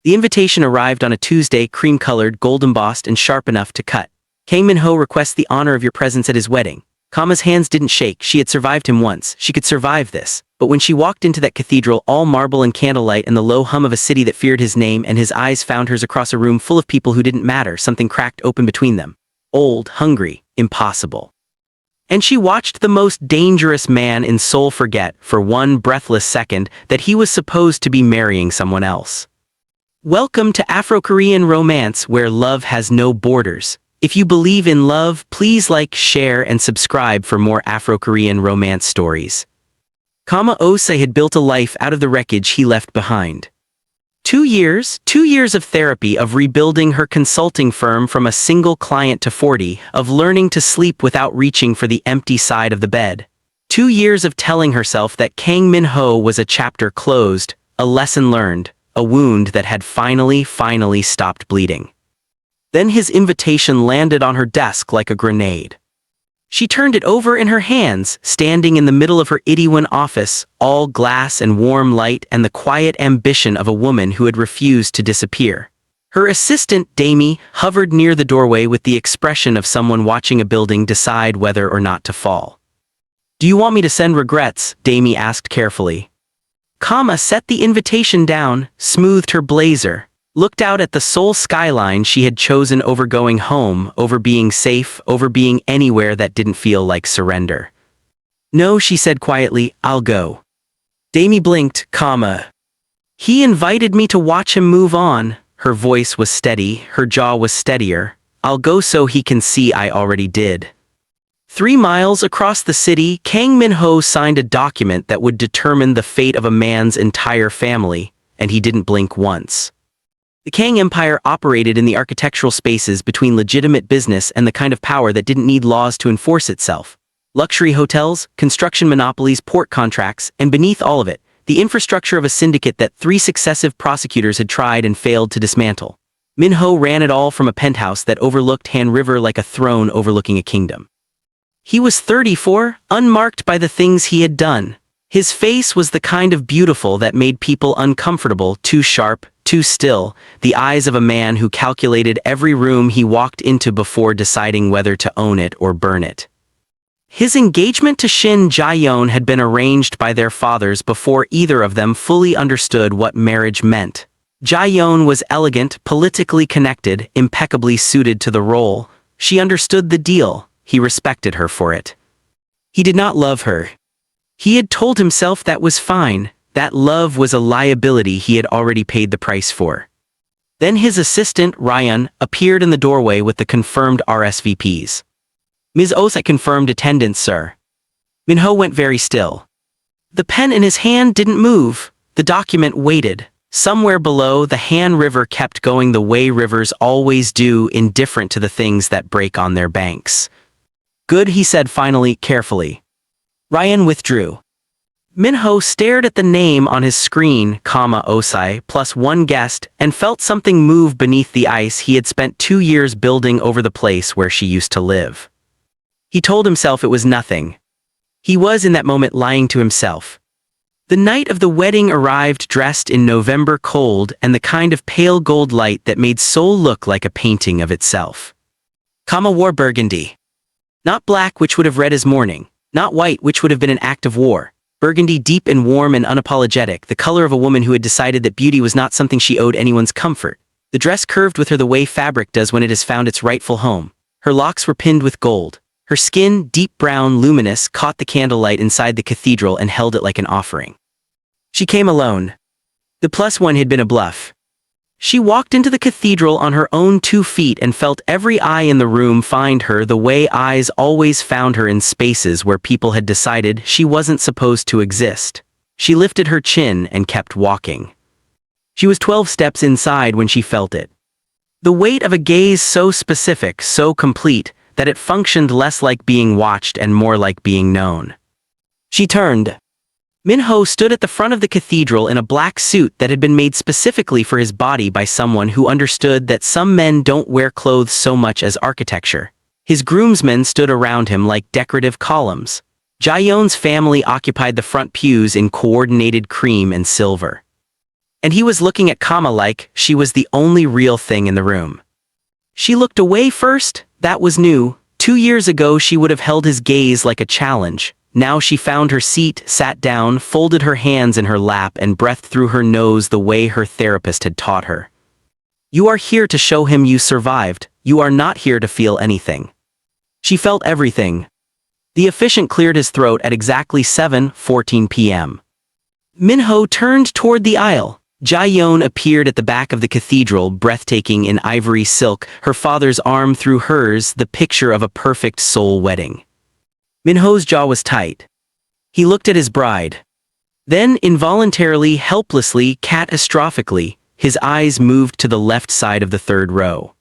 The invitation arrived on a Tuesday, cream-colored, gold-embossed, and sharp enough to cut. Kang Min-ho requests the honor of your presence at his wedding. Kama's hands didn't shake. She had survived him once. She could survive this. But when she walked into that cathedral, all marble and candlelight and the low hum of a city that feared his name, and his eyes found hers across a room full of people who didn't matter, something cracked open between them. Old, hungry, impossible. And she watched the most dangerous man in Seoul forget, for one breathless second, that he was supposed to be marrying someone else. Welcome to Afrokorean romance, where love has no borders. If you believe in love, please like, share, and subscribe for more Afro-Korean romance stories. Kama Osei had built a life out of the wreckage he left behind. 2 years of therapy, of rebuilding her consulting firm from a single client to 40, of learning to sleep without reaching for the empty side of the bed. 2 years of telling herself that Kang Min-ho was a chapter closed, a lesson learned, a wound that had finally stopped bleeding. Then his invitation landed on her desk like a grenade. She turned it over in her hands, standing in the middle of her Itaewon office, all glass and warm light and the quiet ambition of a woman who had refused to disappear. Her assistant, Damie, hovered near the doorway with the expression of someone watching a building decide whether or not to fall. "Do you want me to send regrets?" Damie asked carefully. Kama set the invitation down, smoothed her blazer, looked out at the Seoul skyline she had chosen over going home, over being safe, over being anywhere that didn't feel like surrender. "No," she said quietly, "I'll go." Damie blinked. "Kama." "He invited me to watch him move on." Her voice was steady, her jaw was steadier. "I'll go so he can see I already did." 3 miles across the city, Kang Min-ho signed a document that would determine the fate of a man's entire family, and he didn't blink once. The Kang Empire operated in the architectural spaces between legitimate business and the kind of power that didn't need laws to enforce itself. Luxury hotels, construction monopolies, port contracts, and beneath all of it, the infrastructure of a syndicate that 3 successive prosecutors had tried and failed to dismantle. Minho ran it all from a penthouse that overlooked Han River like a throne overlooking a kingdom. He was 34, unmarked by the things he had done. His face was the kind of beautiful that made people uncomfortable, too sharp, too still, the eyes of a man who calculated every room he walked into before deciding whether to own it or burn it. His engagement to Shin Jae-yeon had been arranged by their fathers before either of them fully understood what marriage meant. Jae-yeon was elegant, politically connected, impeccably suited to the role. She understood the deal. He respected her for it. He did not love her. He had told himself that was fine. That love was a liability he had already paid the price for. Then his assistant, Ryan, appeared in the doorway with the confirmed RSVPs. "Ms. Osei confirmed attendance, sir." Minho went very still. The pen in his hand didn't move. The document waited. Somewhere below, the Han River kept going the way rivers always do, indifferent to the things that break on their banks. "Good," he said finally, carefully. Ryan withdrew. Minho stared at the name on his screen, Osei, plus 1 guest, and felt something move beneath the ice he had spent 2 years building over the place where she used to live. He told himself it was nothing. He was in that moment lying to himself. The night of the wedding arrived dressed in November cold and the kind of pale gold light that made Seoul look like a painting of itself. Kama wore burgundy. Not black, which would have read as mourning. Not white, which would have been an act of war. Burgundy, deep and warm and unapologetic, the color of a woman who had decided that beauty was not something she owed anyone's comfort. The dress curved with her the way fabric does when it has found its rightful home. Her locks were pinned with gold. Her skin, deep brown, luminous, caught the candlelight inside the cathedral and held it like an offering. She came alone. The +1 had been a bluff. She walked into the cathedral on her own 2 feet and felt every eye in the room find her the way eyes always found her in spaces where people had decided she wasn't supposed to exist. She lifted her chin and kept walking. She was 12 steps inside when she felt it. The weight of a gaze so specific, so complete, that it functioned less like being watched and more like being known. She turned. Minho stood at the front of the cathedral in a black suit that had been made specifically for his body by someone who understood that some men don't wear clothes so much as architecture. His groomsmen stood around him like decorative columns. Jaeyeon's family occupied the front pews in coordinated cream and silver. And he was looking at Kama like she was the only real thing in the room. She looked away first. That was new. 2 years ago she would have held his gaze like a challenge. Now she found her seat, sat down, folded her hands in her lap and breathed through her nose the way her therapist had taught her. You are here to show him you survived. You are not here to feel anything. She felt everything. The officiant cleared his throat at exactly 7:14 p.m. Minho turned toward the aisle. Jae-yeon appeared at the back of the cathedral, breathtaking in ivory silk, her father's arm through hers, the picture of a perfect soul wedding. Minho's jaw was tight. He looked at his bride. Then, involuntarily, helplessly, catastrophically, his eyes moved to the left side of the third row.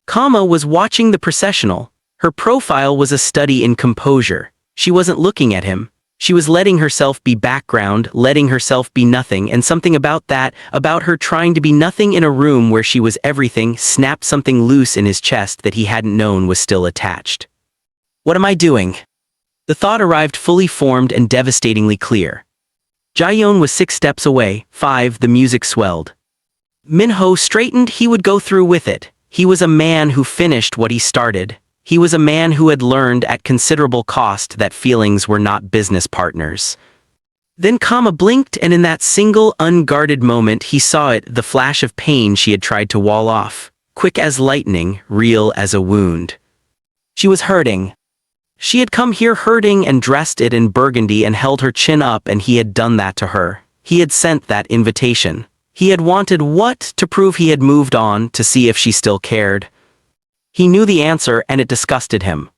Kama was watching the processional. Her profile was a study in composure. She wasn't looking at him. She was letting herself be background, letting herself be nothing, and something about that, about her trying to be nothing in a room where she was everything, snapped something loose in his chest that he hadn't known was still attached. What am I doing? The thought arrived fully formed and devastatingly clear. Jae-yeon was 6 steps away. 5, the music swelled. Minho straightened. He would go through with it. He was a man who finished what he started. He was a man who had learned at considerable cost that feelings were not business partners. Then Kama blinked, and in that single, unguarded moment he saw it, the flash of pain she had tried to wall off. Quick as lightning, real as a wound. She was hurting. She had come here hurting and dressed it in burgundy and held her chin up, and he had done that to her. He had sent that invitation. He had wanted what? To prove he had moved on, to see if she still cared. He knew the answer, and it disgusted him.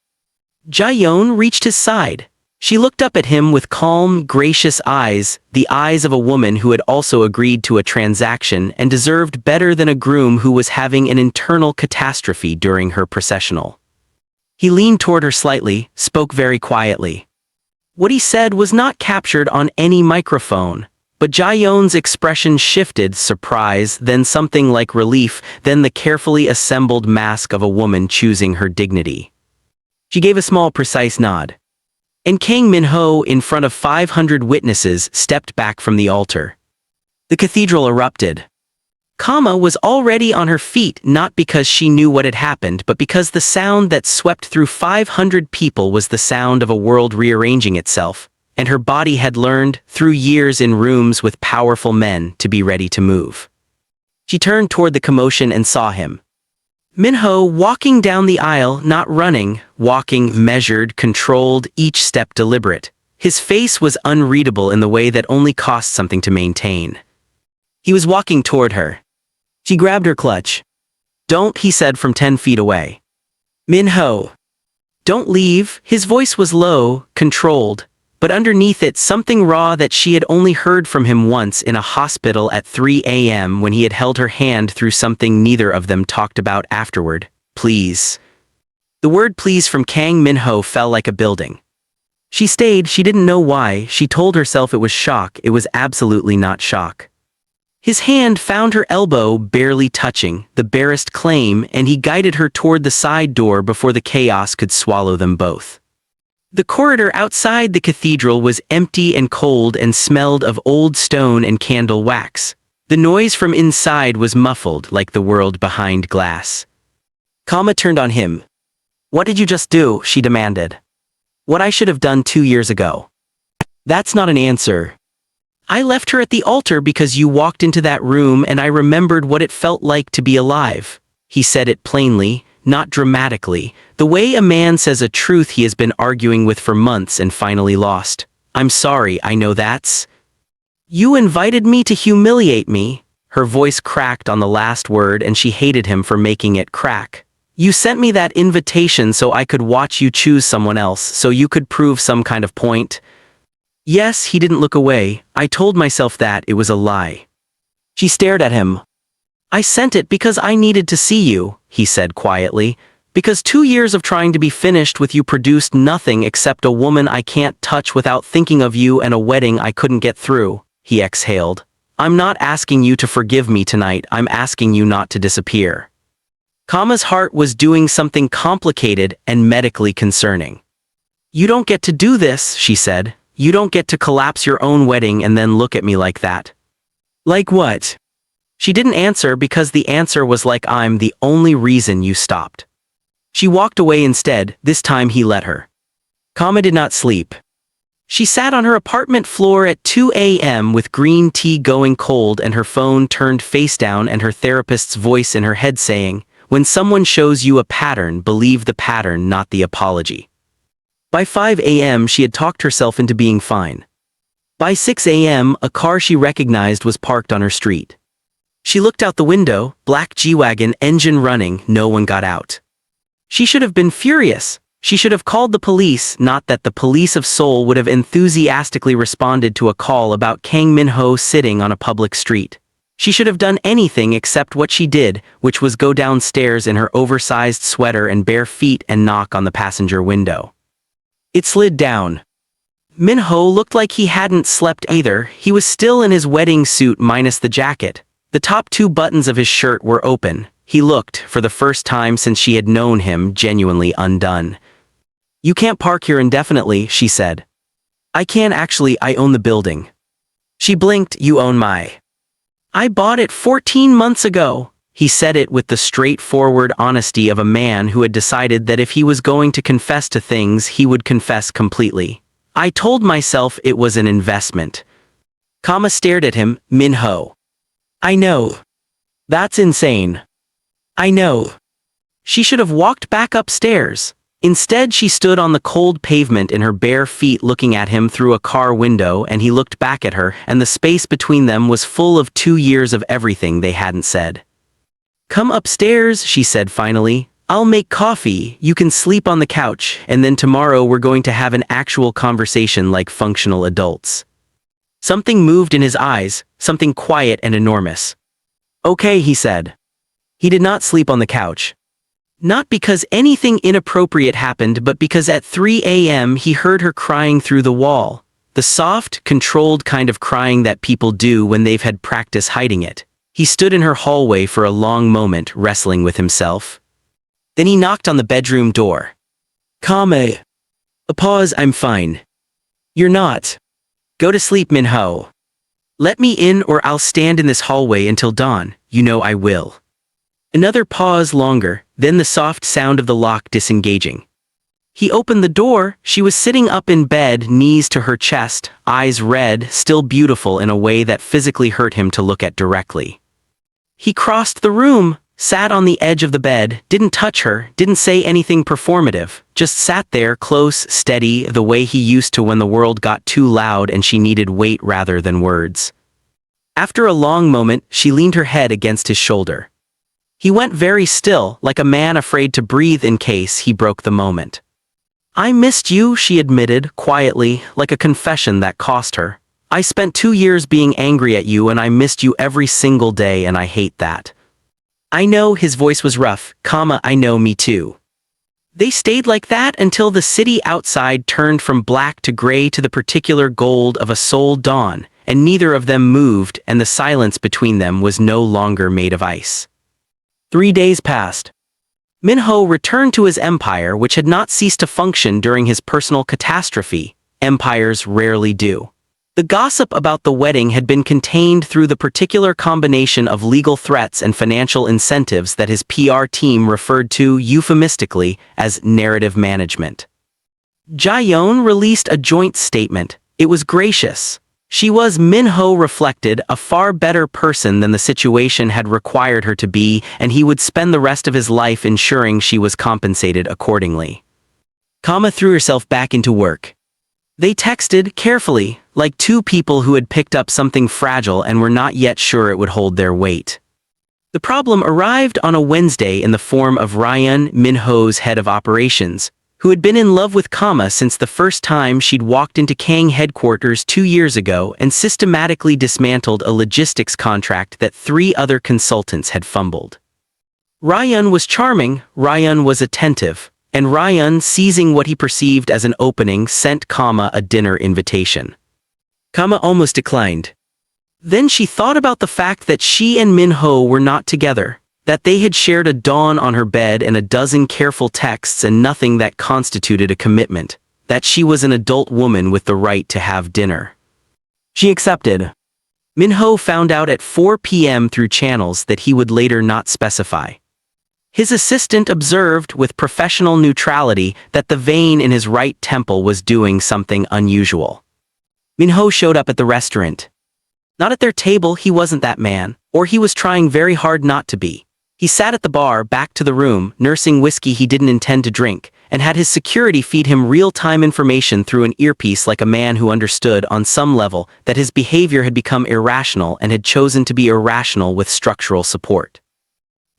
Jae-yeon reached his side. She looked up at him with calm, gracious eyes, the eyes of a woman who had also agreed to a transaction and deserved better than a groom who was having an internal catastrophe during her processional. He leaned toward her slightly, spoke very quietly. What he said was not captured on any microphone. But Jae-yeon's expression shifted, surprise, then something like relief, then the carefully assembled mask of a woman choosing her dignity. She gave a small, precise nod. And Kang Min-ho, in front of 500 witnesses, stepped back from the altar. The cathedral erupted. Kama was already on her feet, not because she knew what had happened, but because the sound that swept through 500 people was the sound of a world rearranging itself. And her body had learned, through years in rooms with powerful men, to be ready to move. She turned toward the commotion and saw him. Minho walking down the aisle, not running, walking measured, controlled, each step deliberate. His face was unreadable in the way that only costs something to maintain. He was walking toward her. She grabbed her clutch. Don't, he said from 10 feet away. Minho. Don't leave. His voice was low, controlled. But underneath it something raw that she had only heard from him once in a hospital at 3 a.m. when he had held her hand through something neither of them talked about afterward. Please. The word please from Kang Min-ho fell like a building. She stayed, she didn't know why, she told herself it was shock, it was absolutely not shock. His hand found her elbow, barely touching, the barest claim, and he guided her toward the side door before the chaos could swallow them both. The corridor outside the cathedral was empty and cold and smelled of old stone and candle wax. The noise from inside was muffled like the world behind glass. Kama turned on him. What did you just do? She demanded. What I should have done 2 years ago. That's not an answer. I left her at the altar because you walked into that room and I remembered what it felt like to be alive. He said it plainly. Not dramatically, the way a man says a truth he has been arguing with for months and finally lost. I'm sorry, I know that's. You invited me to humiliate me. Her voice cracked on the last word and she hated him for making it crack. You sent me that invitation so I could watch you choose someone else, so you could prove some kind of point. Yes, he didn't look away. I told myself that it was a lie. She stared at him. I sent it because I needed to see you, he said quietly, because 2 years of trying to be finished with you produced nothing except a woman I can't touch without thinking of you and a wedding I couldn't get through, he exhaled. I'm not asking you to forgive me tonight, I'm asking you not to disappear. Kama's heart was doing something complicated and medically concerning. You don't get to do this, she said. You don't get to collapse your own wedding and then look at me like that. Like what? She didn't answer because the answer was like I'm the only reason you stopped. She walked away instead, this time he let her. Kama did not sleep. She sat on her apartment floor at 2 a.m. with green tea going cold and her phone turned face down and her therapist's voice in her head saying, "When someone shows you a pattern, believe the pattern, not the apology." By 5 a.m. she had talked herself into being fine. By 6 a.m. a car she recognized was parked on her street. She looked out the window, black G-Wagon, engine running, no one got out. She should have been furious. She should have called the police, not that the police of Seoul would have enthusiastically responded to a call about Kang Min-ho sitting on a public street. She should have done anything except what she did, which was go downstairs in her oversized sweater and bare feet and knock on the passenger window. It slid down. Minho looked like he hadn't slept either. He was still in his wedding suit minus the jacket. The top 2 buttons of his shirt were open. He looked, for the first time since she had known him, genuinely undone. "You can't park here indefinitely," she said. "I can actually, I own the building." She blinked. "You own my..." "I bought it 14 months ago." He said it with the straightforward honesty of a man who had decided that if he was going to confess to things, he would confess completely. "I told myself it was an investment." Kama stared at him. "Minho. I know. That's insane. I know." She should have walked back upstairs. Instead, she stood on the cold pavement in her bare feet looking at him through a car window, and he looked back at her, and the space between them was full of 2 years of everything they hadn't said. "Come upstairs," she said finally. "I'll make coffee, you can sleep on the couch, and then tomorrow we're going to have an actual conversation like functional adults." Something moved in his eyes, something quiet and enormous. "Okay," he said. He did not sleep on the couch. Not because anything inappropriate happened, but because at 3 a.m. he heard her crying through the wall. The soft, controlled kind of crying that people do when they've had practice hiding it. He stood in her hallway for a long moment, wrestling with himself. Then he knocked on the bedroom door. "Kame." A pause. "I'm fine." "You're not." "Go to sleep, Minho. Let me in or I'll stand in this hallway until dawn. You know I will." Another pause longer, then the soft sound of the lock disengaging. He opened the door. She was sitting up in bed, knees to her chest, eyes red, still beautiful in a way that physically hurt him to look at directly. He crossed the room, sat on the edge of the bed, didn't touch her, didn't say anything performative, just sat there close, steady, the way he used to when the world got too loud and she needed weight rather than words. After a long moment, she leaned her head against his shoulder. He went very still, like a man afraid to breathe in case he broke the moment. "I missed you," she admitted, quietly, like a confession that cost her. "I spent 2 years being angry at you and I missed you every single day and I hate that." "I know," his voice was rough, "I know, me too." They stayed like that until the city outside turned from black to gray to the particular gold of a Seoul dawn, and neither of them moved and the silence between them was no longer made of ice. 3 days passed. Minho returned to his empire, which had not ceased to function during his personal catastrophe. Empires rarely do. The gossip about the wedding had been contained through the particular combination of legal threats and financial incentives that his PR team referred to euphemistically as narrative management. Jaeyeon released a joint statement. It was gracious. She was, Minho reflected, a far better person than the situation had required her to be, and he would spend the rest of his life ensuring she was compensated accordingly. Kama threw herself back into work. They texted, carefully, like 2 people who had picked up something fragile and were not yet sure it would hold their weight. The problem arrived on a Wednesday in the form of Ryan, Minho's head of operations, who had been in love with Kama since the first time she'd walked into Kang headquarters 2 years ago and systematically dismantled a logistics contract that 3 other consultants had fumbled. Ryan was charming, Ryan was attentive, and Ryan, seizing what he perceived as an opening, sent Kama a dinner invitation. Kama almost declined. Then she thought about the fact that she and Minho were not together, that they had shared a dawn on her bed and a dozen careful texts and nothing that constituted a commitment, that she was an adult woman with the right to have dinner. She accepted. Minho found out at 4 p.m. through channels that he would later not specify. His assistant observed with professional neutrality that the vein in his right temple was doing something unusual. Minho showed up at the restaurant. Not at their table, he wasn't that man, or he was trying very hard not to be. He sat at the bar back to the room, nursing whiskey he didn't intend to drink, and had his security feed him real-time information through an earpiece like a man who understood on some level that his behavior had become irrational and had chosen to be irrational with structural support.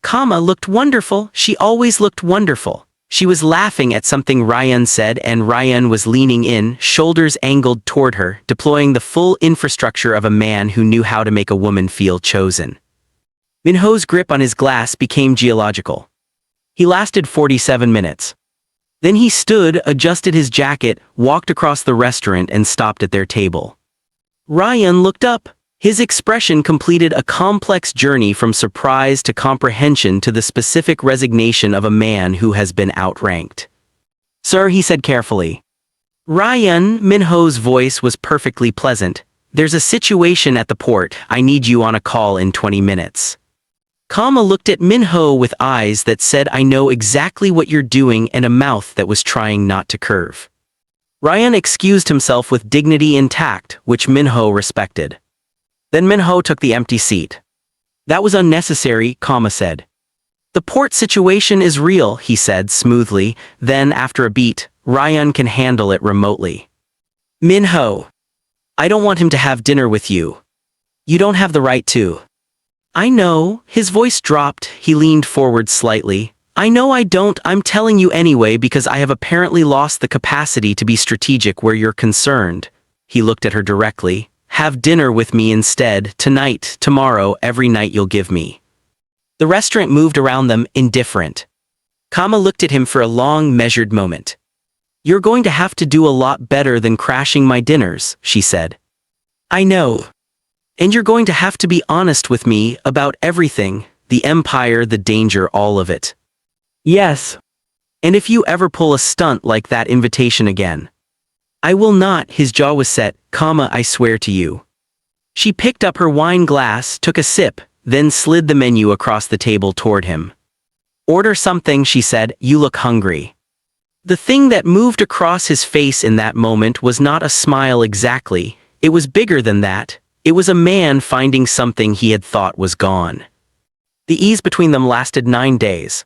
Kama looked wonderful. She always looked wonderful. She was laughing at something Ryan said, and Ryan was leaning in, shoulders angled toward her, deploying the full infrastructure of a man who knew how to make a woman feel chosen. Minho's grip on his glass became geological. He lasted 47 minutes. Then he stood, adjusted his jacket, walked across the restaurant and stopped at their table. Ryan looked up. His expression completed a complex journey from surprise to comprehension to the specific resignation of a man who has been outranked. "Sir," he said carefully. "Ryan," Minho's voice was perfectly pleasant. "There's a situation at the port. I need you on a call in 20 minutes. Kama looked at Minho with eyes that said, "I know exactly what you're doing," and a mouth that was trying not to curve. Ryan excused himself with dignity intact, which Minho respected. Then Minho took the empty seat. "That was unnecessary," Kama said. "The port situation is real," he said smoothly. Then, after a beat, "Ryan can handle it remotely." "Minho, I don't want him to have dinner with you. You don't have the right to." "I know," his voice dropped, he leaned forward slightly. "I know I don't, I'm telling you anyway because I have apparently lost the capacity to be strategic where you're concerned." He looked at her directly. "Have dinner with me instead, tonight, tomorrow, every night you'll give me." The restaurant moved around them, indifferent. Kama looked at him for a long, measured moment. "You're going to have to do a lot better than crashing my dinners," she said. "I know. And you're going to have to be honest with me about everything, the empire, the danger, all of it." "Yes. And if you ever pull a stunt like that invitation again." "I will not." His jaw was set. "Kama, I swear to you." She picked up her wine glass, took a sip, then slid the menu across the table toward him. "Order something," she said. "You look hungry." The thing that moved across his face in that moment was not a smile exactly. It was bigger than that. It was a man finding something he had thought was gone. The ease between them lasted 9 days.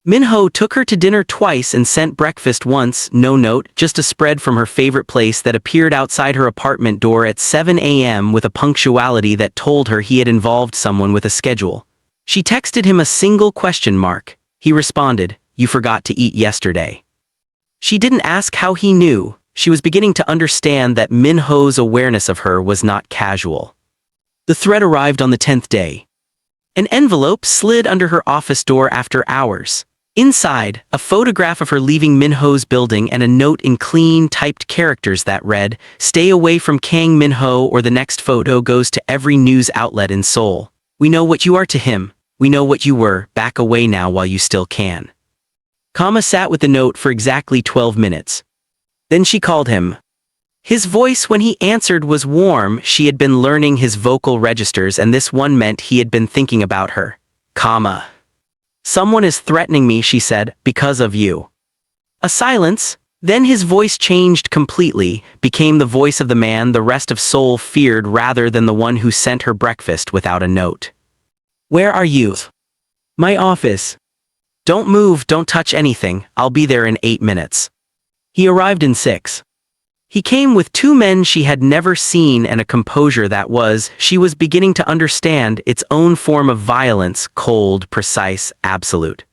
Minho took her to dinner twice and sent breakfast once, no note, just a spread from her favorite place that appeared outside her apartment door at 7 a.m. with a punctuality that told her he had involved someone with a schedule. She texted him a single question mark. He responded, "You forgot to eat yesterday." She didn't ask how he knew. She was beginning to understand that Minho's awareness of her was not casual. The thread arrived on the 10th day. An envelope slid under her office door after hours. Inside, a photograph of her leaving Minho's building and a note in clean, typed characters that read, "Stay away from Kang Min-ho or the next photo goes to every news outlet in Seoul. We know what you are to him. We know what you were. Back away now while you still can." Kama sat with the note for exactly 12 minutes. Then she called him. His voice when he answered was warm. She had been learning his vocal registers and this one meant he had been thinking about her. "Kama. Someone is threatening me," she said, "because of you." A silence. Then his voice changed completely, became the voice of the man the rest of Seoul feared rather than the one who sent her breakfast without a note. "Where are you?" "My office." "Don't move, don't touch anything, I'll be there in 8 minutes." He arrived in 6. He came with 2 men she had never seen and a composure that was, she was beginning to understand, its own form of violence, cold, precise, absolute.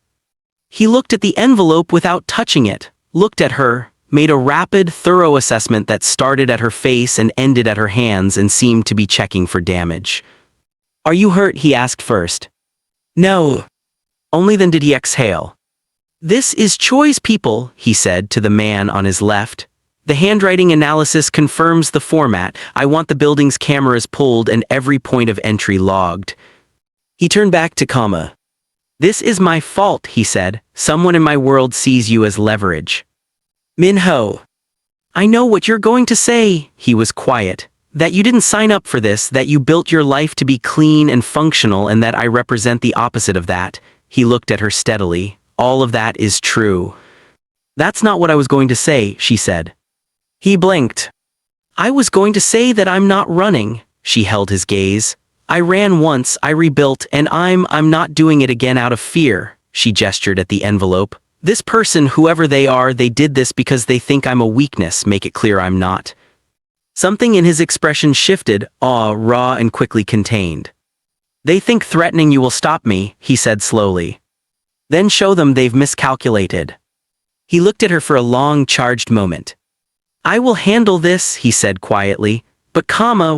He looked at the envelope without touching it, looked at her, made a rapid, thorough assessment that started at her face and ended at her hands and seemed to be checking for damage. "Are you hurt?" he asked first. "No." Only then did he exhale. "This is Choi's people," he said to the man on his left. "The handwriting analysis confirms the format. I want the building's cameras pulled and every point of entry logged." He turned back to Kama. "This is my fault," he said. "Someone in my world sees you as leverage." "Minho. I know what you're going to say." He was quiet. That you didn't sign up for this, that you built your life to be clean and functional, and that I represent the opposite of that." He looked at her steadily. "All of that is true." "That's not what I was going to say," she said. He blinked. "I was going to say that I'm not running." She held his gaze. "I ran once, I rebuilt, and I'm not doing it again out of fear." She gestured at the envelope. "This person, whoever they are, they did this because they think I'm a weakness. Make it clear I'm not." Something in his expression shifted, awe, raw and quickly contained. "They think threatening you will stop me," he said slowly. "Then show them they've miscalculated." He looked at her for a long, charged moment. "I will handle this," he said quietly. "But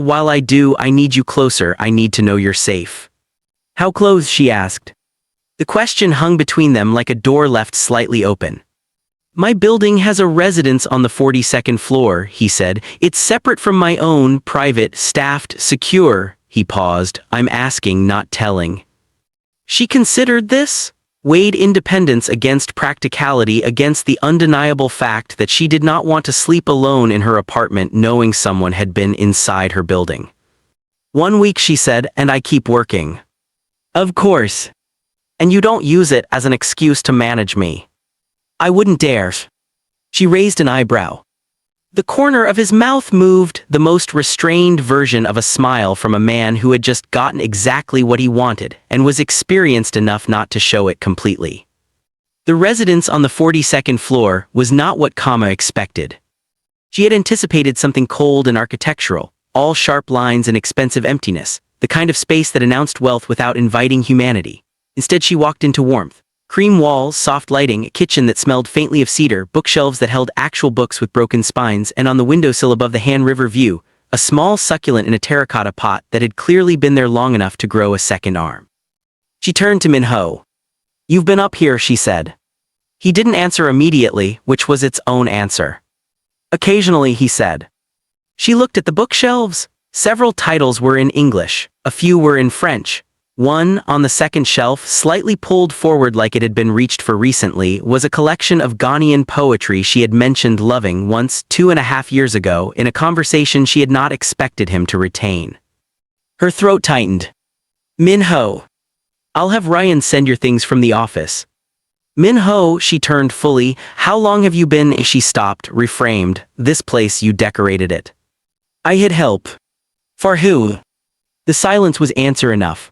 while I do, I need you closer. I need to know you're safe." "How close?" she asked. The question hung between them like a door left slightly open. "My building has a residence on the 42nd floor," he said. "It's separate from my own, private, staffed, secure." He paused. "I'm asking, not telling." She considered this, weighed independence against practicality, against the undeniable fact that she did not want to sleep alone in her apartment knowing someone had been inside her building. "1 week," she said, "and I keep working." "Of course. And you don't use it as an excuse to manage me." "I wouldn't dare." She raised an eyebrow. The corner of his mouth moved, the most restrained version of a smile from a man who had just gotten exactly what he wanted and was experienced enough not to show it completely. The residence on the 42nd floor was not what expected. She had anticipated something cold and architectural, all sharp lines and expensive emptiness, the kind of space that announced wealth without inviting humanity. Instead, she walked into warmth. Cream walls, soft lighting, a kitchen that smelled faintly of cedar, bookshelves that held actual books with broken spines, and on the windowsill above the Han River view, a small succulent in a terracotta pot that had clearly been there long enough to grow a second arm. She turned to Minho. "You've been up here," she said. He didn't answer immediately, which was its own answer. "Occasionally," he said. She looked at the bookshelves. Several titles were in English, a few were in French. One, on the second shelf, slightly pulled forward like it had been reached for recently, was a collection of Ghanaian poetry she had mentioned loving once, 2.5 years ago, in a conversation she had not expected him to retain. Her throat tightened. "Minho. I'll have Ryan send your things from the office." "Minho," she turned fully. "How long have you been?" She stopped, reframed. "This place, you decorated it." "I had help." "For who?" The silence was answer enough.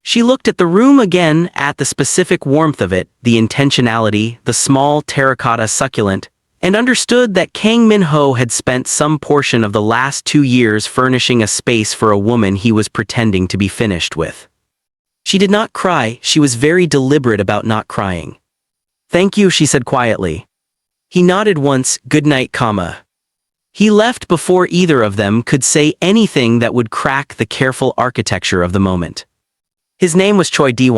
She looked at the room again, at the specific warmth of it, the intentionality, the small terracotta succulent, and understood that Kang Min-ho had spent some portion of the last 2 years furnishing a space for a woman he was pretending to be finished with. She did not cry, she was very deliberate about not crying. "Thank you," she said quietly. He nodded once, "Good night, comma." He left before either of them could say anything that would crack the careful architecture of the moment. His name was Choi D.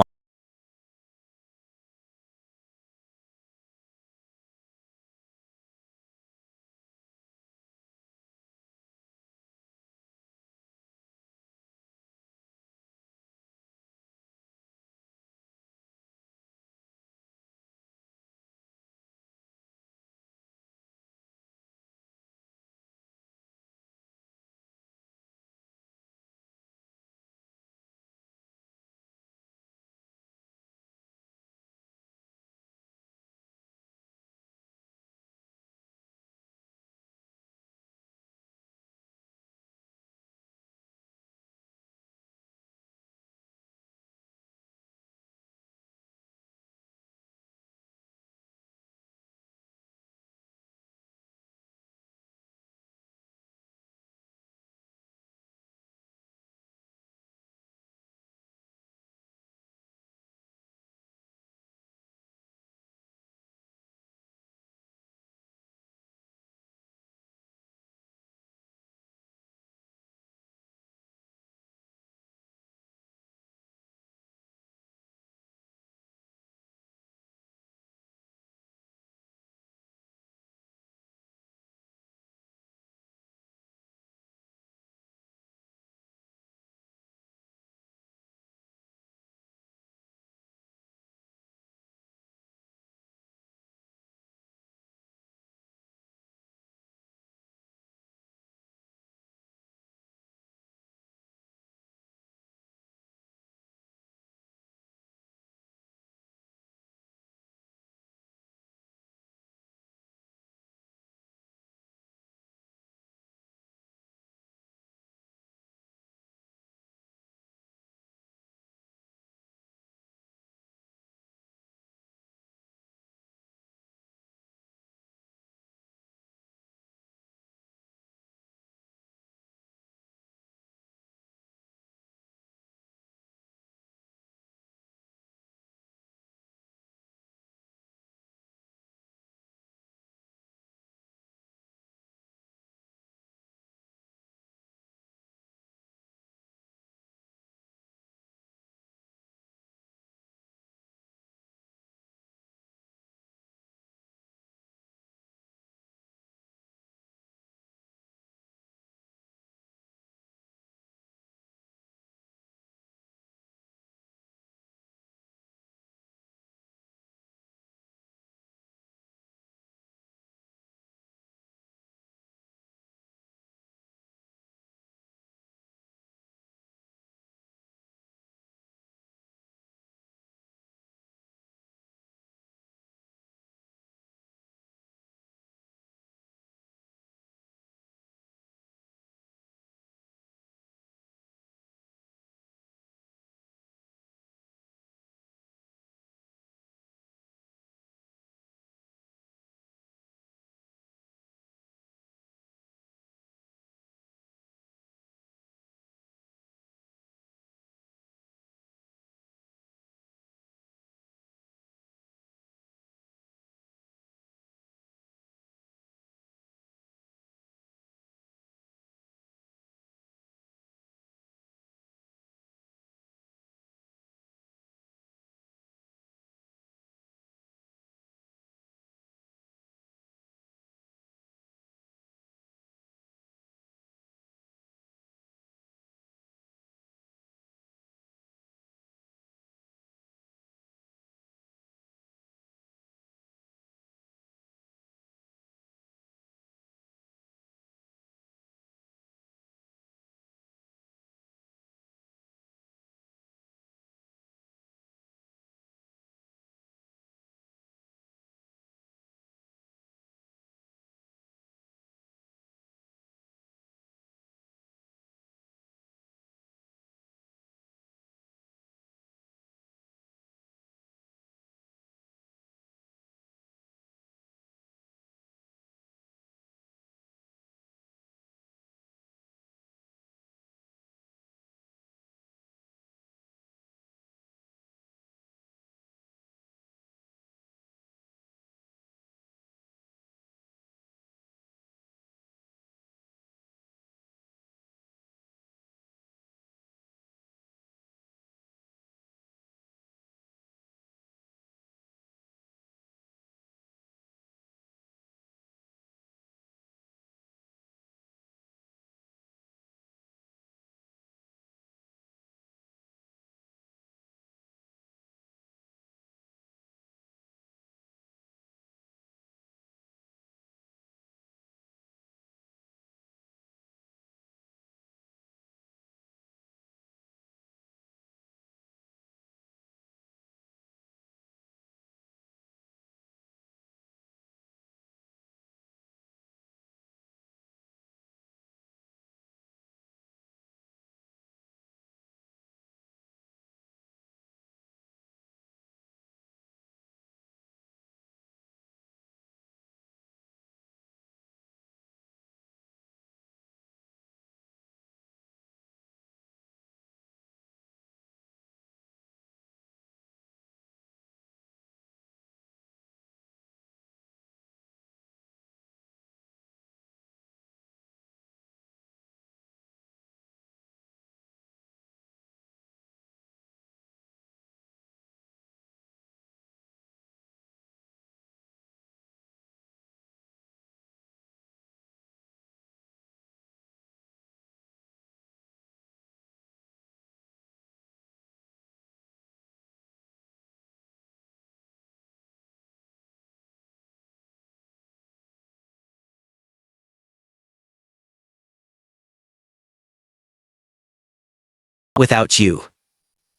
without you.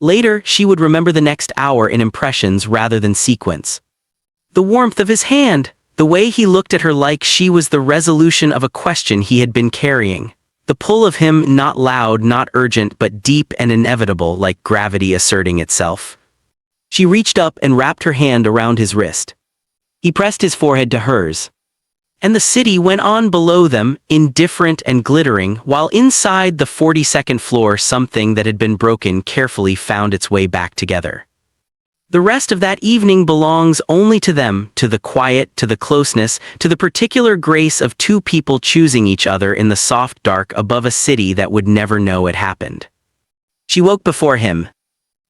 Later, she would remember the next hour in impressions rather than sequence. The warmth of his hand, the way he looked at her like she was the resolution of a question he had been carrying. The pull of him, not loud, not urgent, but deep and inevitable, like gravity asserting itself. She reached up and wrapped her hand around his wrist. He pressed his forehead to hers. And the city went on below them, indifferent and glittering, while inside the 42nd floor something that had been broken carefully found its way back together. The rest of that evening belongs only to them, to the quiet, to the closeness, to the particular grace of two people choosing each other in the soft dark above a city that would never know it happened. She woke before him.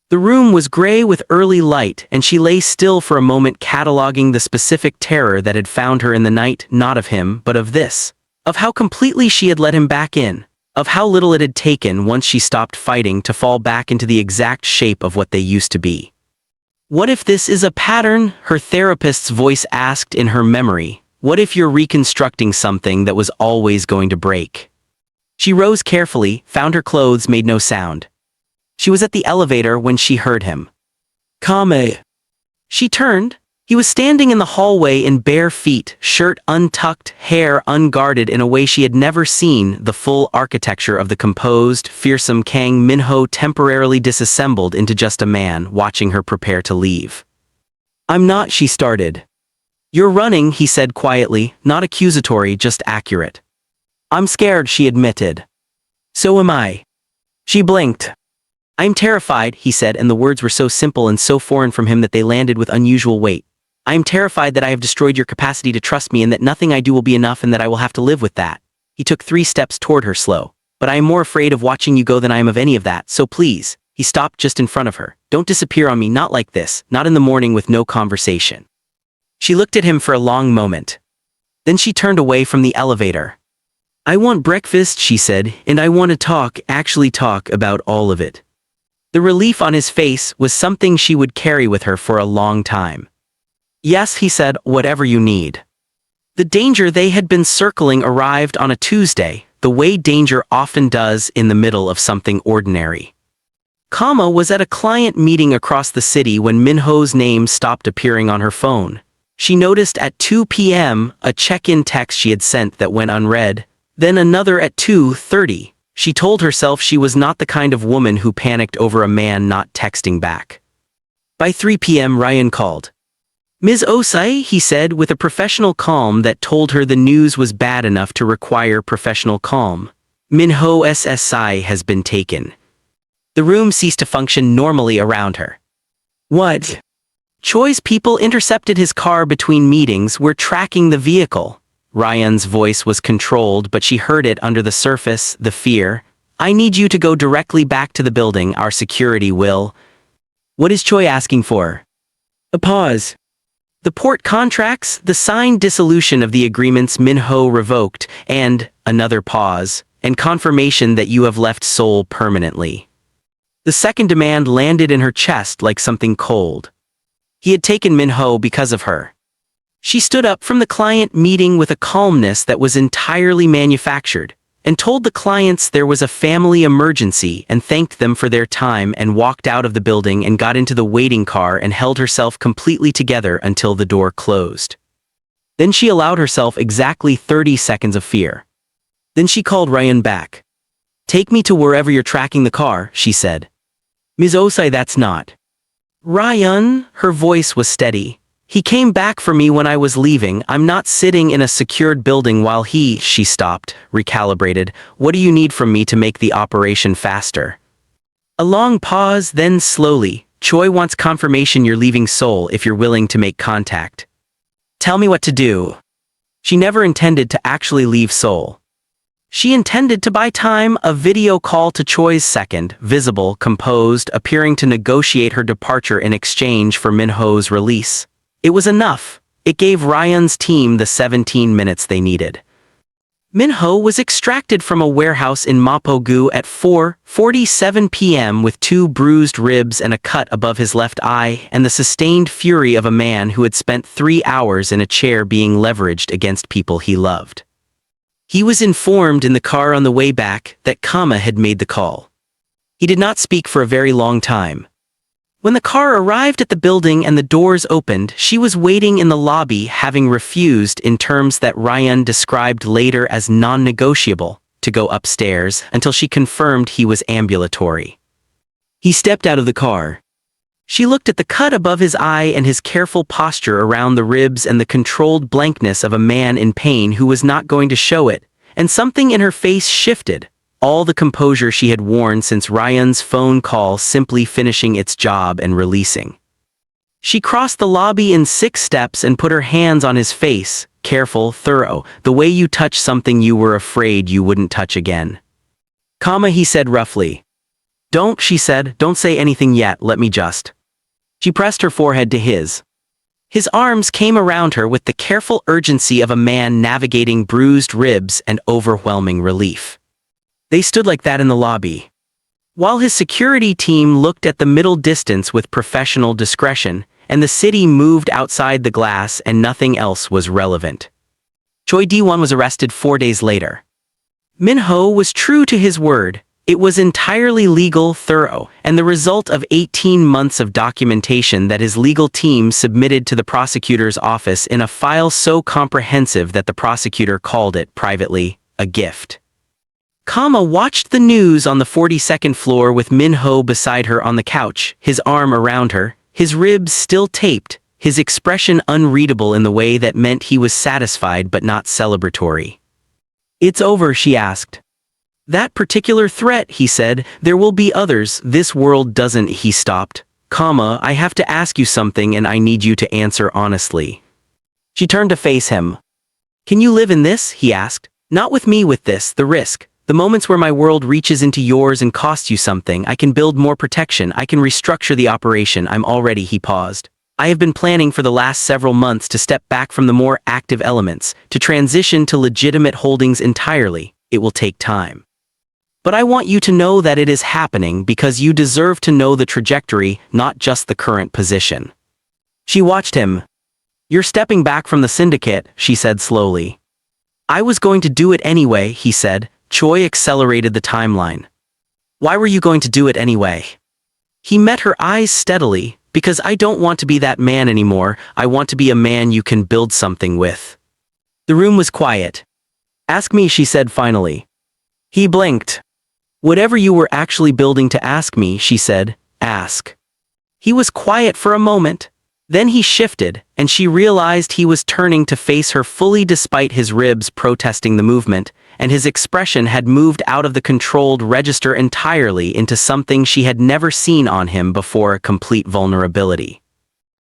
The room was gray with early light, and she lay still for a moment, cataloging the specific terror that had found her in the night, not of him, but of this. Of how completely she had let him back in. Of how little it had taken, once she stopped fighting, to fall back into the exact shape of what they used to be. What if this is a pattern? Her therapist's voice asked in her memory. What if you're reconstructing something that was always going to break? She rose carefully, found her clothes, made no sound. She was at the elevator when she heard him. Kame. She turned. He was standing in the hallway in bare feet, shirt untucked, hair unguarded in a way she had never seen, the full architecture of the composed, fearsome Kang Min-ho temporarily disassembled into just a man, watching her prepare to leave. I'm not, she started. You're running, he said quietly, not accusatory, just accurate. I'm scared, she admitted. So am I. She blinked. I'm terrified, he said, and the words were so simple and so foreign from him that they landed with unusual weight. I am terrified that I have destroyed your capacity to trust me and that nothing I do will be enough and that I will have to live with that. He took 3 steps toward her, slow. But I am more afraid of watching you go than I am of any of that, so please. He stopped just in front of her. Don't disappear on me, not like this, not in the morning with no conversation. She looked at him for a long moment. Then she turned away from the elevator. I want breakfast, she said, and I want to talk, actually talk about all of it. The relief on his face was something she would carry with her for a long time. Yes, he said, whatever you need. The danger they had been circling arrived on a Tuesday, the way danger often does in the middle of something ordinary. Kama was at a client meeting across the city when Minho's name stopped appearing on her phone. She noticed at 2 p.m. a check-in text she had sent that went unread, then another at 2:30. She told herself she was not the kind of woman who panicked over a man not texting back. By 3 p.m. Ryan called. Ms. Osai, he said with a professional calm that told her the news was bad enough to require professional calm. Minho SSI has been taken. The room ceased to function normally around her. What? Choi's people intercepted his car between meetings. We're tracking the vehicle. Ryan's voice was controlled, but she heard it under the surface, the fear. I need you to go directly back to the building. Our security will. What is Choi asking for? A pause. The port contracts, the signed dissolution of the agreements Minho revoked, and another pause, and confirmation that you have left Seoul permanently. The second demand landed in her chest like something cold. He had taken Minho because of her. She stood up from the client meeting with a calmness that was entirely manufactured, and told the clients there was a family emergency and thanked them for their time and walked out of the building and got into the waiting car and held herself completely together until the door closed. Then she allowed herself exactly 30 seconds of fear. Then she called Ryan back. Take me to wherever you're tracking the car, she said. Ms. Osai, that's not. Ryan, her voice was steady. He came back for me when I was leaving. I'm not sitting in a secured building while she stopped, recalibrated. What do you need from me to make the operation faster? A long pause, then slowly. Choi wants confirmation you're leaving Seoul if you're willing to make contact. Tell me what to do. She never intended to actually leave Seoul. She intended to buy time, a video call to Choi's second, visible, composed, appearing to negotiate her departure in exchange for Minho's release. It was enough. It gave Ryan's team the 17 minutes they needed. Minho was extracted from a warehouse in Mapogu at 4:47 p.m. with 2 bruised ribs and a cut above his left eye and the sustained fury of a man who had spent 3 hours in a chair being leveraged against people he loved. He was informed in the car on the way back that Kama had made the call. He did not speak for a very long time. When the car arrived at the building and the doors opened, she was waiting in the lobby, having refused, in terms that Ryan described later as non-negotiable, to go upstairs until she confirmed he was ambulatory. He stepped out of the car. She looked at the cut above his eye and his careful posture around the ribs and the controlled blankness of a man in pain who was not going to show it, and something in her face shifted, all the composure she had worn since Ryan's phone call simply finishing its job and releasing. She crossed the lobby in 6 steps and put her hands on his face, careful, thorough, the way you touch something you were afraid you wouldn't touch again. He said roughly. Don't, she said, don't say anything yet, let me just. She pressed her forehead to his. His arms came around her with the careful urgency of a man navigating bruised ribs and overwhelming relief. They stood like that in the lobby. While his security team looked at the middle distance with professional discretion, and the city moved outside the glass and nothing else was relevant. Choi Di-won was arrested 4 days later. Minho was true to his word. It was entirely legal, thorough, and the result of 18 months of documentation that his legal team submitted to the prosecutor's office in a file so comprehensive that the prosecutor called it, privately, a gift. Kama watched the news on the 42nd floor with Minho beside her on the couch, his arm around her, his ribs still taped, his expression unreadable in the way that meant he was satisfied but not celebratory. It's over, she asked. That particular threat, he said, there will be others, this world doesn't, he stopped. I have to ask you something and I need you to answer honestly. She turned to face him. Can you live in this, he asked. Not with me, with this, the risk. The moments where my world reaches into yours and costs you something, I can build more protection, I can restructure the operation, I'm already, he paused. I have been planning for the last several months to step back from the more active elements, to transition to legitimate holdings entirely. It will take time. But I want you to know that it is happening because you deserve to know the trajectory, not just the current position. She watched him. You're stepping back from the syndicate, she said slowly. I was going to do it anyway, he said. Choi accelerated the timeline. Why were you going to do it anyway? He met her eyes steadily. Because I don't want to be that man anymore, I want to be a man you can build something with. The room was quiet. Ask me, she said finally. He blinked. Whatever you were actually building to ask me, she said, ask. He was quiet for a moment. Then he shifted, and she realized he was turning to face her fully despite his ribs protesting the movement, and his expression had moved out of the controlled register entirely into something she had never seen on him before, a complete vulnerability.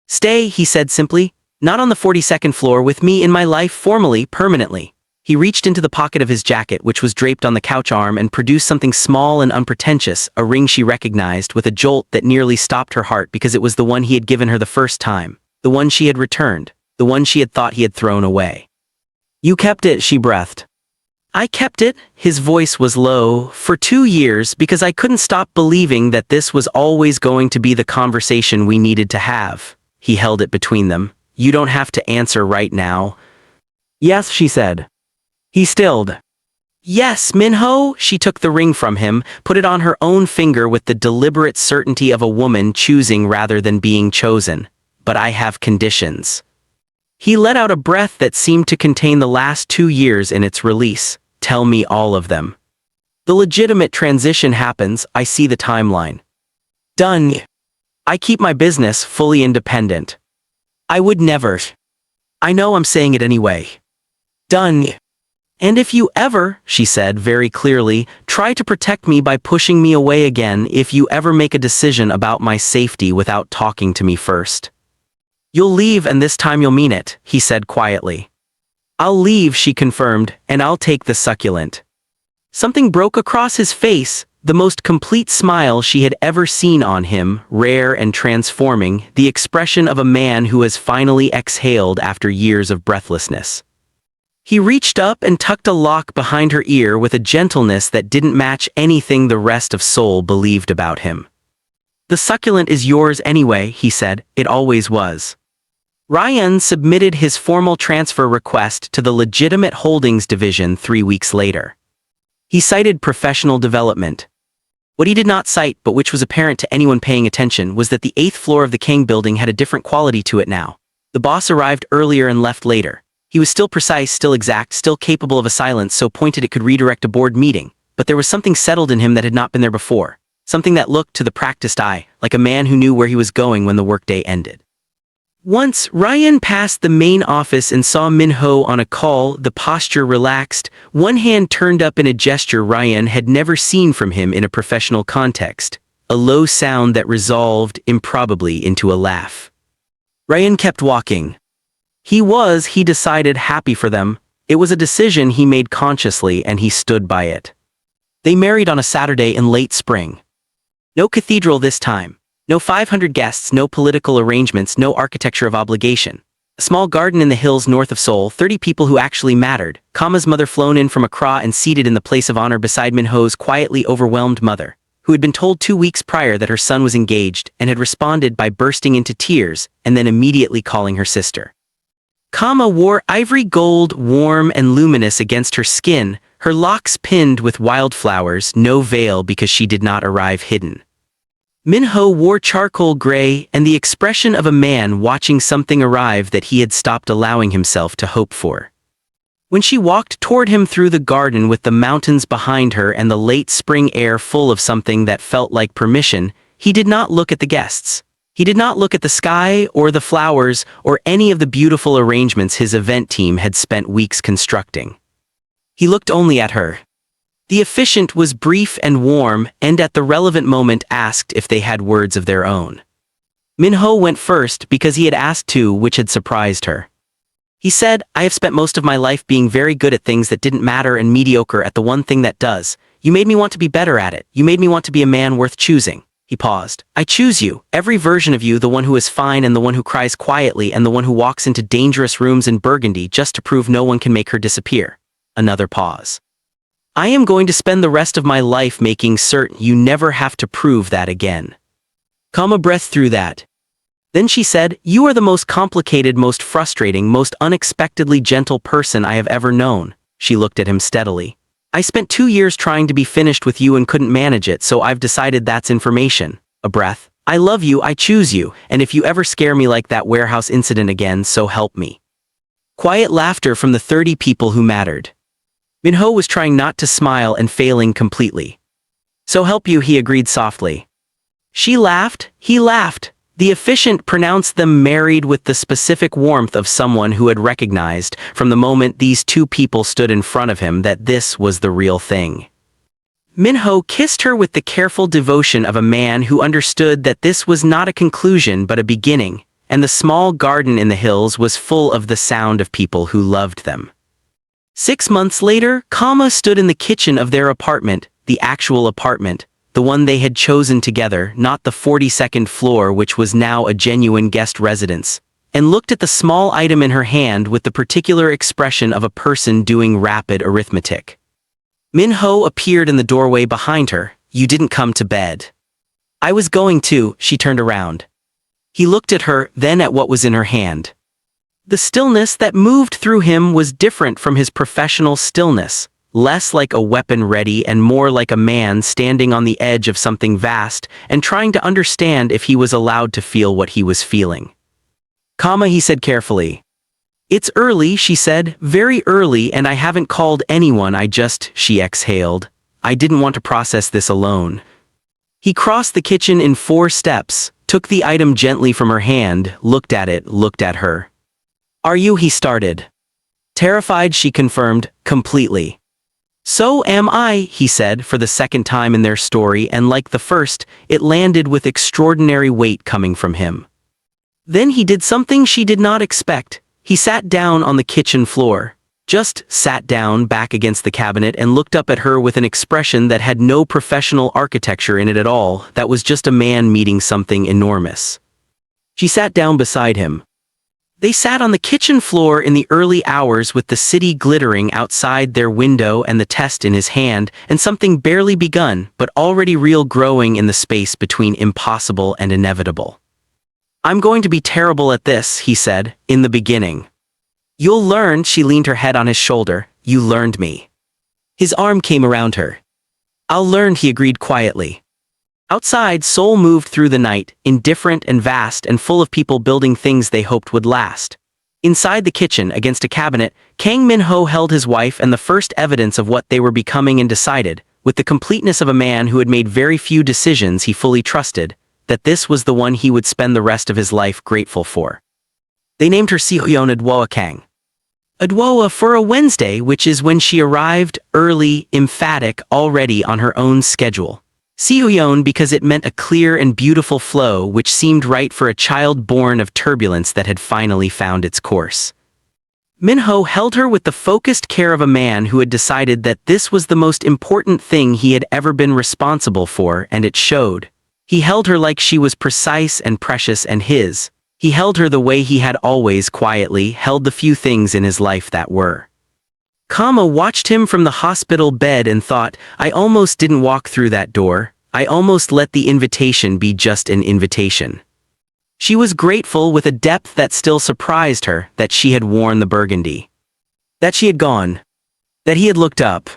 Stay, he said simply, not on the 42nd floor with me in my life formally, permanently. He reached into the pocket of his jacket, which was draped on the couch arm, and produced something small and unpretentious, a ring she recognized, with a jolt that nearly stopped her heart because it was the one he had given her the first time, the one she had returned, the one she had thought he had thrown away. You kept it, she breathed. I kept it, his voice was low, for 2 years because I couldn't stop believing that this was always going to be the conversation we needed to have. He held it between them. You don't have to answer right now. Yes, she said. He stilled. Yes, Minho, she took the ring from him, put it on her own finger with the deliberate certainty of a woman choosing rather than being chosen. But I have conditions. He let out a breath that seemed to contain the last 2 years in its release. Tell me all of them. The legitimate transition happens, I see the timeline. Done. I keep my business fully independent. I would never. I know I'm saying it anyway. Done. And if you ever, she said very clearly, try to protect me by pushing me away again, if you ever make a decision about my safety without talking to me first. You'll leave, and this time you'll mean it, he said quietly. I'll leave, she confirmed, and I'll take the succulent. Something broke across his face, the most complete smile she had ever seen on him, rare and transforming, the expression of a man who has finally exhaled after years of breathlessness. He reached up and tucked a lock behind her ear with a gentleness that didn't match anything the rest of Seoul believed about him. The succulent is yours anyway, he said, it always was. Ryan submitted his formal transfer request to the Legitimate Holdings Division 3 weeks later. He cited professional development. What he did not cite, but which was apparent to anyone paying attention, was that the 8th floor of the Kang building had a different quality to it now. The boss arrived earlier and left later. He was still precise, still exact, still capable of a silence so pointed it could redirect a board meeting, but there was something settled in him that had not been there before. Something that looked, to the practiced eye, like a man who knew where he was going when the workday ended. Once, Ryan passed the main office and saw Minho on a call, the posture relaxed, one hand turned up in a gesture Ryan had never seen from him in a professional context, a low sound that resolved, improbably, into a laugh. Ryan kept walking. He decided, happy for them. It was a decision he made consciously and he stood by it. They married on a Saturday in late spring. No cathedral this time. No 500 guests, no political arrangements, no architecture of obligation. A small garden in the hills north of Seoul, 30 people who actually mattered, Kama's mother flown in from Accra and seated in the place of honor beside Minho's quietly overwhelmed mother, who had been told 2 weeks prior that her son was engaged and had responded by bursting into tears and then immediately calling her sister. Kama wore ivory gold, warm and luminous against her skin, her locks pinned with wildflowers, no veil because she did not arrive hidden. Minho wore charcoal gray and the expression of a man watching something arrive that he had stopped allowing himself to hope for. When she walked toward him through the garden with the mountains behind her and the late spring air full of something that felt like permission, he did not look at the guests. He did not look at the sky or the flowers or any of the beautiful arrangements his event team had spent weeks constructing. He looked only at her. The officiant was brief and warm, and at the relevant moment asked if they had words of their own. Minho went first because he had asked to, which had surprised her. He said, "I have spent most of my life being very good at things that didn't matter and mediocre at the one thing that does. You made me want to be better at it. You made me want to be a man worth choosing." He paused. "I choose you, every version of you, the one who is fine and the one who cries quietly and the one who walks into dangerous rooms in Burgundy just to prove no one can make her disappear." Another pause. "I am going to spend the rest of my life making certain you never have to prove that again." Kama breathed through that. Then she said, "You are the most complicated, most frustrating, most unexpectedly gentle person I have ever known." She looked at him steadily. "I spent 2 years trying to be finished with you and couldn't manage it, so I've decided that's information." A breath. "I love you, I choose you, and if you ever scare me like that warehouse incident again, so help me." Quiet laughter from the 30 people who mattered. Minho was trying not to smile and failing completely. "So help you," he agreed softly. She laughed, he laughed. The officiant pronounced them married with the specific warmth of someone who had recognized, from the moment these 2 people stood in front of him, that this was the real thing. Minho kissed her with the careful devotion of a man who understood that this was not a conclusion but a beginning, and the small garden in the hills was full of the sound of people who loved them. 6 months later, Kama stood in the kitchen of their apartment, the actual apartment, the one they had chosen together, not the 42nd floor which was now a genuine guest residence, and looked at the small item in her hand with the particular expression of a person doing rapid arithmetic. Minho appeared in the doorway behind her. "You didn't come to bed." "I was going to." She turned around. He looked at her, then at what was in her hand. The stillness that moved through him was different from his professional stillness, less like a weapon ready and more like a man standing on the edge of something vast and trying to understand if he was allowed to feel what he was feeling. "Kama," he said carefully. "It's early," she said, "very early, and I haven't called anyone, she exhaled. "I didn't want to process this alone." He crossed the kitchen in 4 steps, took the item gently from her hand, looked at it, looked at her. "Are you?" he started. "Terrified," she confirmed, "completely." "So am I," he said for the second time in their story, and like the first, it landed with extraordinary weight coming from him. Then he did something she did not expect. He sat down on the kitchen floor. Just sat down back against the cabinet and looked up at her with an expression that had no professional architecture in it at all, that was just a man meeting something enormous. She sat down beside him. They sat on the kitchen floor in the early hours with the city glittering outside their window and the test in his hand, and something barely begun but already real growing in the space between impossible and inevitable. "I'm going to be terrible at this," he said, "in the beginning." "You'll learn," she leaned her head on his shoulder. "You learned me." His arm came around her. "I'll learn," he agreed quietly. Outside, Seoul moved through the night, indifferent and vast and full of people building things they hoped would last. Inside the kitchen, against a cabinet, Kang Min-ho held his wife and the first evidence of what they were becoming and decided, with the completeness of a man who had made very few decisions he fully trusted, that this was the one he would spend the rest of his life grateful for. They named her Seoyeon Adwoa Kang. Adwoa for a Wednesday, which is when she arrived, early, emphatic, already on her own schedule. Seoyeon because it meant a clear and beautiful flow which seemed right for a child born of turbulence that had finally found its course. Minho held her with the focused care of a man who had decided that this was the most important thing he had ever been responsible for, and it showed. He held her like she was precise and precious and his. He held her the way he had always quietly held the few things in his life that were. Kama watched him from the hospital bed and thought, I almost didn't walk through that door. I almost let the invitation be just an invitation. She was grateful with a depth that still surprised her that she had worn the burgundy. That she had gone. That he had looked up.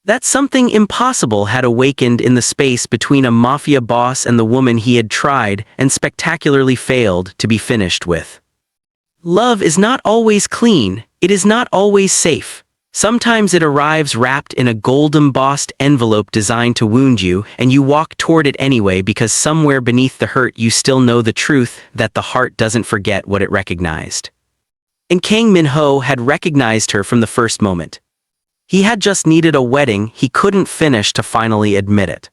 That something impossible had awakened in the space between a mafia boss and the woman he had tried and spectacularly failed to be finished with. Love is not always clean, it is not always safe. Sometimes it arrives wrapped in a gold-embossed envelope designed to wound you, and you walk toward it anyway because somewhere beneath the hurt you still know the truth that the heart doesn't forget what it recognized. And Kang Min-ho had recognized her from the first moment. He had just needed a wedding he couldn't finish to finally admit it.